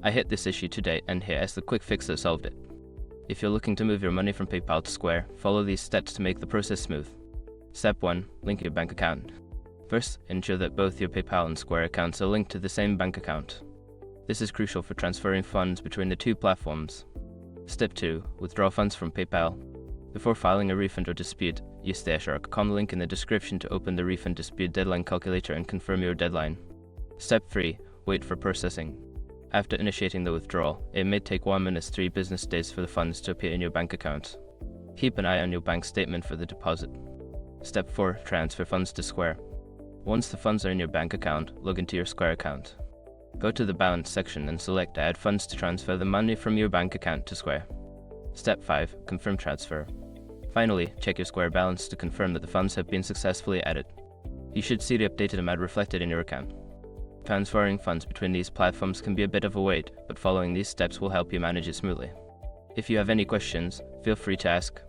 I hit this issue today, and here is the quick fix that solved it. If you're looking to move your money from PayPal to Square, follow these steps to make the process smooth. Step 1. Link your bank account. First, ensure that both your PayPal and Square accounts are linked to the same bank account. This is crucial for transferring funds between the two platforms. Step 2. Withdraw funds from PayPal. Before filing a refund or dispute, use the #com link in the description to open the refund dispute deadline calculator and confirm your deadline. Step 3. Wait for processing. After initiating the withdrawal, it may take 1 minute to 3 business days for the funds to appear in your bank account. Keep an eye on your bank statement for the deposit. Step 4. Transfer funds to Square. Once the funds are in your bank account, log into your Square account. Go to the Balance section and select Add Funds to transfer the money from your bank account to Square. Step 5. Confirm transfer. Finally, check your Square balance to confirm that the funds have been successfully added. You should see the updated amount reflected in your account. Transferring funds between these platforms can be a bit of a wait, but following these steps will help you manage it smoothly. If you have any questions, feel free to ask.